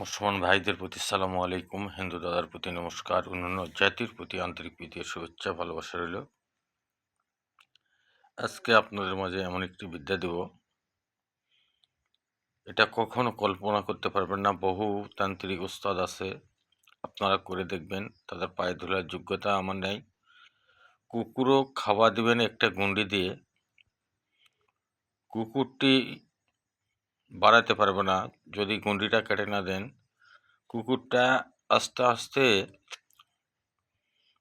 মুসলমান ভাইদের প্রতি সালামু আলাইকুম, হিন্দু দাদার প্রতি নমস্কার, অন্যান্য জাতির প্রতি আন্তরিক প্রীতি শুভেচ্ছা ভালোবাসা রইল। আজকে আপনাদের মাঝে এমন একটি বিদ্যা দেব, এটা কখনো কল্পনা করতে পারবেন না। বহু তান্ত্রিক উস্তাদ আছে, আপনারা করে দেখবেন, তাদের পায়ে ধুলার যোগ্যতা আমার নেই। কুকুরও খাওয়া দিবেন একটা গুন্ডি দিয়ে, কুকুরটি বাড়াতে পারবে না যদি গুন্ডিটা কেটে না দেন। কুকুরটা আস্তে আস্তে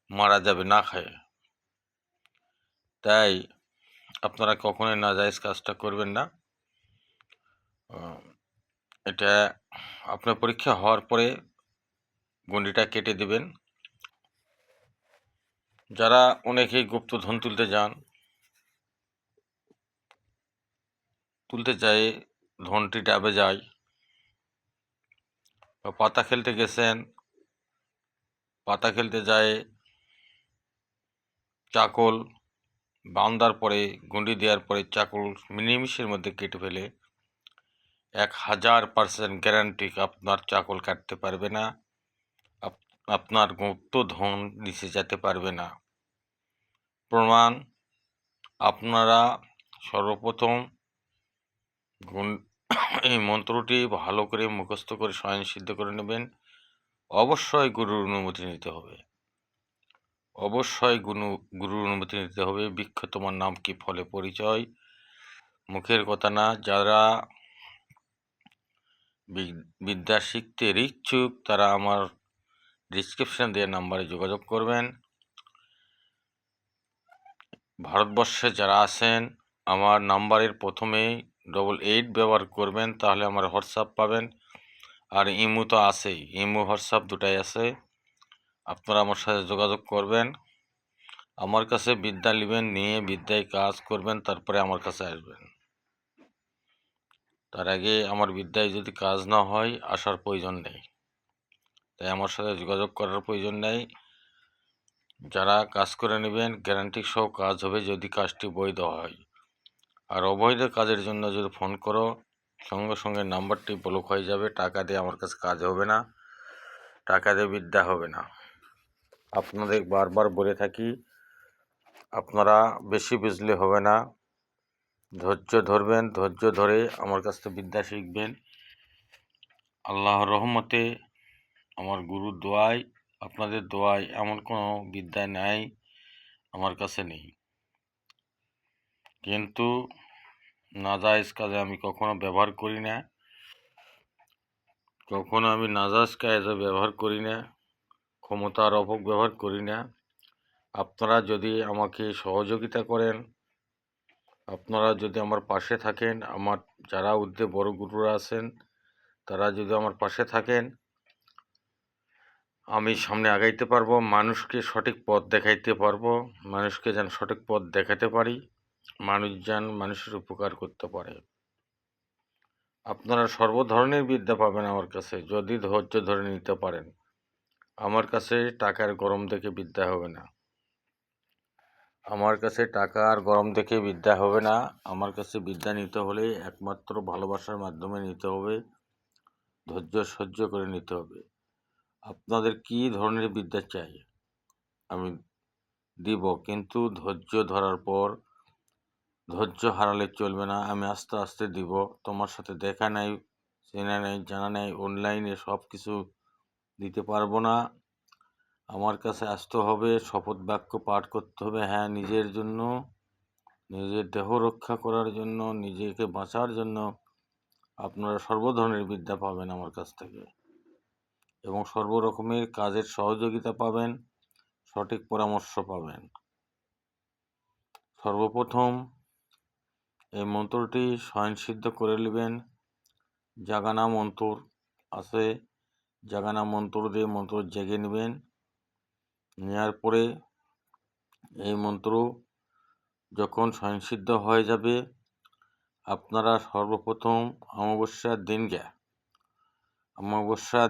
মারা যাবে না খায়। তাই আপনারা কখনোই নাজায়েজ কাজটা করবেন না। এটা আপনার পরীক্ষা হওয়ার পরে গণ্ডিটা কেটে দিবেন। যারা অনেকেই গুপ্তধন তুলতে যায়, ধনটি ডাবে যায়, বা পাতা খেলতে গেছেন, পাতা খেলতে যায় চাকল বান্ধার পরে, গুন্ডি দেওয়ার পরে চাকল নিমিষের মধ্যে কেটে ফেলে, 1000% গ্যারান্টি আপনার চাকল কাটতে পারবে না, আপনার গুপ্তধন নিচে যেতে পারবে না। প্রমাণ, আপনারা সর্বপ্রথম এই মন্ত্রটি ভালো করে মুখস্থ করে স্বয়ংসিদ্ধ করে নেবেন। অবশ্যই গুরুর অনুমতি নিতে হবে, অবশ্যই গুরুর অনুমতি নিতে হবে। বৃক্ষ তোমার নাম কি, ফলে পরিচয়, মুখের কথা না। যারা বিদ্যা শিখতে ইচ্ছুক তারা আমার ডিসক্রিপশন দেওয়া নাম্বারে যোগাযোগ করবেন। ভারতবর্ষে যারা আছেন আমার নাম্বারের প্রথমেই 88 ব্যবহার করবেন, তাহলে আমার হোয়াটসঅ্যাপ পাবেন। আর ইমো তো আছেই, ইমো হোয়াটসঅ্যাপ দুটাই আছে, আপনারা আমার সাথে যোগাযোগ করবেন। আমার কাছে বিদ্যা নেবেন, নিয়ে বিদ্যায় কাজ করবেন, তারপরে আমার কাছে আসবেন। তার আগে আমার বিদ্যায় যদি কাজ না হয় আসার প্রয়োজন নেই, তাই আমার সাথে যোগাযোগ করার প্রয়োজন নেই। যারা কাজ করে নেবেন গ্যারান্টি সহ কাজ হবে, যদি কাজটি বৈধ হয়। আর অবৈধ কাজের জন্য যদি ফোন করো, সঙ্গে সঙ্গে নাম্বারটি ব্লক হয়ে যাবে। টাকা দিয়ে আমার কাছে কাজ হবে না, টাকা দিয়ে বিদ্যা হবে না। আপনাদের বারবার বলে থাকি, আপনারা বেশি বুঝলে হবে না, ধৈর্য ধরবেন, ধৈর্য ধরে আমার কাছ থেকে বিদ্যা শিখবেন। আল্লাহর রহমতে, আমার গুরুর দোয়ায়, আপনাদের দোয়ায় এমন কোনো বিদ্যা নাই আমার কাছে নেই। কিন্তু নাজায়েজ কাজে আমি কখনো ব্যবহার করি না, কখনো আমি নাজায়েজ কাজে ব্যবহার করি না, ক্ষমতার অপব্যবহার করি না। আপনারা যদি আমাকে সহযোগিতা করেন, আপনারা যদি আমার পাশে থাকেন, আমার যারা ঊর্ধ্বে বড় গুরুরা আছেন তারা যদি আমার পাশে থাকেন, আমি সামনে আগাইতে পারবো, মানুষকে সঠিক পথ দেখাইতে পারবো, মানুষকে যেন সঠিক পথ দেখাতে পারি, মানুষ যেন মানুষের উপকার করতে পারে। আপনারা সর্ব ধরনের বিদ্যা পাবেন আমার কাছে, যদি ধৈর্য ধরে নিতে পারেন। আমার কাছে টাকার গরম দেখে বিদ্যা হবে না, আমার কাছে টাকা আর গরম দেখে বিদ্যা হবে না। আমার কাছে বিদ্যা নিতে হলে একমাত্র ভালোবাসার মাধ্যমে নিতে হবে, ধৈর্য সহ্য করে নিতে হবে। আপনাদের কী ধরনের বিদ্যা চাই আমি দিব, কিন্তু ধৈর্য ধরার পর ধৈর্য হারালে চলবে না। আমি আস্তে আস্তে দিব, তোমার সাথে দেখা নাই, চেনা নেই, জানা নেই, অনলাইনে সব কিছু দিতে পারবো না। আমার কাছে আসতে হবে, শপথ বাক্য পাঠ করতে হবে। হ্যাঁ, নিজের জন্য, নিজের দেহ রক্ষা করার জন্য, নিজেকে বাঁচার জন্য আপনারা সর্ব ধরনের বিদ্যা পাবেন আমার কাছ থেকে, এবং সর্বরকমের কাজের সহযোগিতা পাবেন, সঠিক পরামর্শ পাবেন। সর্বপ্রথম এই মন্ত্রটি স্বয়ংসিদ্ধ করে নেবেন। জাগানা মন্ত্র আছে, জাগানা মন্ত্র দিয়ে মন্ত্র জেগে নেবেন। নেওয়ার পরে এই মন্ত্র যখন স্বয়ংসিদ্ধ হয়ে যাবে, আপনারা সর্বপ্রথম অমাবস্যার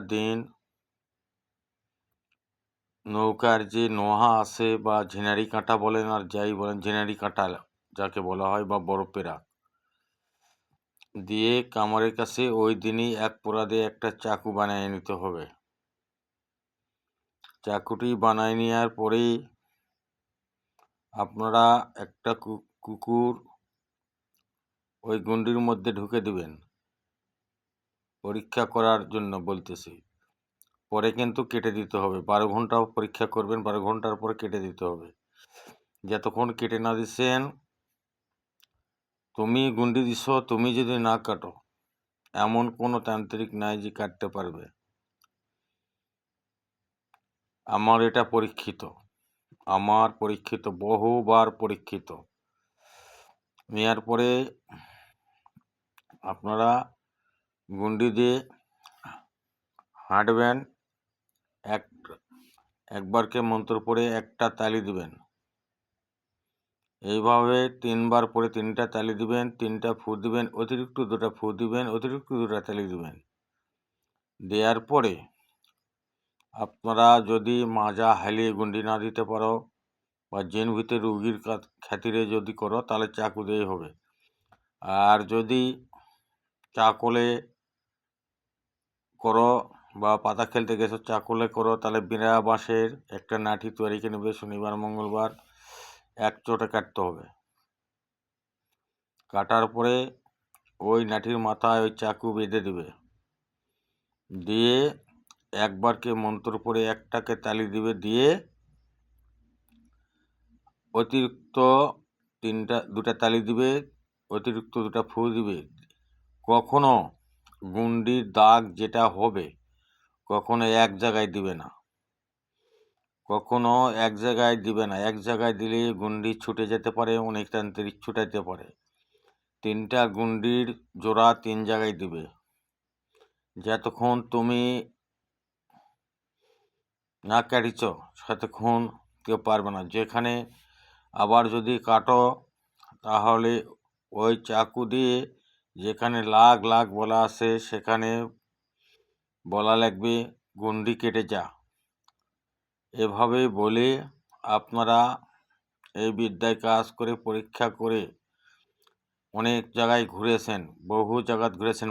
দিন নৌকার যে নোহা আছে, বা ঝিনারি কাঁটা বলেন আর যাই বলেন, ঝিনারি কাঁটা যাকে বলা হয়, বা বড় পেরা, দিয়ে কামারের কাছে ওই দিনই এক পোড়াদে একটা চাকু বানিয়ে নিতে হবে। চাকুটি বানিয়ে নেওয়ার পরেই আপনারা একটা কুকুর ওই গুন্ডির মধ্যে ঢুকে দিবেন, পরীক্ষা করার জন্য বলতেছি। পরে কিন্তু কেটে দিতে হবে, 12 ঘন্টাও পরীক্ষা করবেন, 12 ঘন্টার পরে কেটে দিতে হবে। যতক্ষণ কেটে না দিচ্ছেন, তুমি গুন্ডি দিছ, তুমি যদি না কাটো, এমন কোনো তান্ত্রিক নাই যে কাটতে পারবে। আমার এটা পরীক্ষিত, বহুবার পরীক্ষিত। নেওয়ার পরে আপনারা গুন্ডি দিয়ে হাঁটবেন, একবারকে মন্ত্র পড়ে একটা তালি দিবেন। এইভাবে 3 বার পরে 3টা তালি দিবেন, 3টা ফু দিবেন, অতিরিক্ত 2টা ফু দিবেন, অতিরিক্ত 2টা তালি দিবেন। দেওয়ার পরে আপনারা যদি মাজা হালিয়ে গুন্ডি না দিতে পারো বা জেন ভিতরে রুগীর খাতিরে যদি করো, তাহলে চাকু দিয়েই হবে। আর যদি চাকলে করো বা পাতা খেলতে গেছো চাকলে করো, তাহলে বিনা বাঁশের একটা নাঠি তৈরি করে নেবে। শনিবার মঙ্গলবার এক চোটে কাটতে হবে। কাটার পরে ওই নাঠির মাথায় ওই চাকু বেঁধে দেবে, দিয়ে একবারকে মন্ত্র পড়ে একটাকে তালি দিবে, দিয়ে অতিরিক্ত 2টা তালি দিবে, অতিরিক্ত 2টা ফু দিবে। কখনো গুন্ডির দাগ যেটা হবে কখনো এক জায়গায় দিবে না, এক জায়গায় দিলে গুন্ডি ছুটে যেতে পারে, অনেক তান্ত্রিক ছুটাইতে পারে। 3টা গুন্ডির জোড়া 3 জায়গায় দিবে। যতক্ষণ তুমি না কাটিছ ততক্ষণ কেউ পারবে না। যেখানে আবার যদি কাটো, তাহলে ওই চাকু দিয়ে যেখানে লাগ বলা আছে সেখানে বলা লাগবে গুন্ডি কেটে যা। এভাবে বলে আপনারা এই বিদ্যায় কাজ করে পরীক্ষা করে অনেক জায়গায় ঘুরেছেন, বহু জায়গা ঘুরেছেন,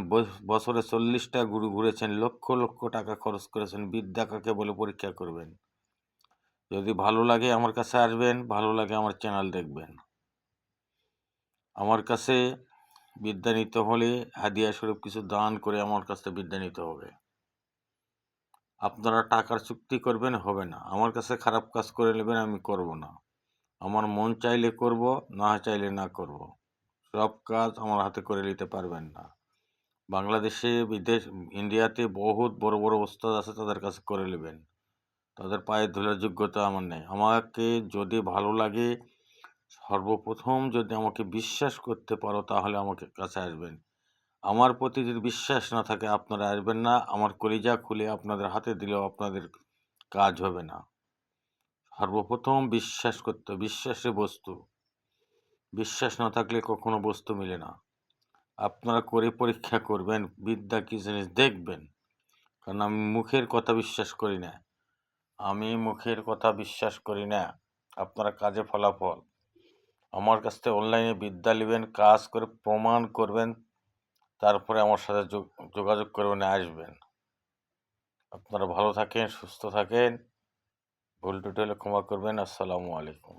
বছরে 40টা গুরু ঘুরেছেন, লক্ষ লক্ষ টাকা খরচ করেছেন। বিদ্যা কাকে বলে পরীক্ষা করবেন। যদি ভালো লাগে আমার কাছে আসবেন, ভালো লাগে আমার চ্যানেল দেখবেন। আমার কাছে বিদ্যা নিতে হলে হাদিয়া স্বরূপ কিছু দান করে আমার কাছে বিদ্যা নিতে হবে। আপনারা টাকার চুক্তি করবেন, হবে না। আমার কাছে খারাপ কাজ করে নেবেন, আমি করব না। আমার মন চাইলে করব, না চাইলে না করব। সব কাজ আমার হাতে করে নিতে পারবেন না। বাংলাদেশে, ইন্ডিয়াতে বহুত বড় বড় ওস্তাদ আছে, তাদের কাছে করে নেবেন। তাদের পায়ে ধুলার যোগ্যতা আমার নেই। আমাকে যদি ভালো লাগে, সর্বপ্রথম যদি আমাকে বিশ্বাস করতে পারো, তাহলে আমাকে কাছে আসবেন। আমার প্রতি যদি বিশ্বাস না থাকে, আপনারা আসবেন না। আমার কলিজা খুলে আপনাদের হাতে দিলেও আপনাদের কাজ হবে না। সর্বপ্রথম বিশ্বাস করতে, বিশ্বাসে বস্তু। বিশ্বাস না থাকলে কখনো বস্তু মিলে না। আপনারা করে পরীক্ষা করবেন, বিদ্যা কি জিনিস দেখবেন। কারণ আমি মুখের কথা বিশ্বাস করি না, আপনারা কাজে ফলাফল। আমার কাছ থেকে অনলাইনে বিদ্যা নেবেন, কাজ করে প্রমাণ করবেন, তারপরে আমার সাথে যোগাযোগ করবেন, আসবেন। আপনারা ভালো থাকেন, সুস্থ থাকেন। ভুল টুটি হলে ক্ষমা করবেন। আসসালামু আলাইকুম।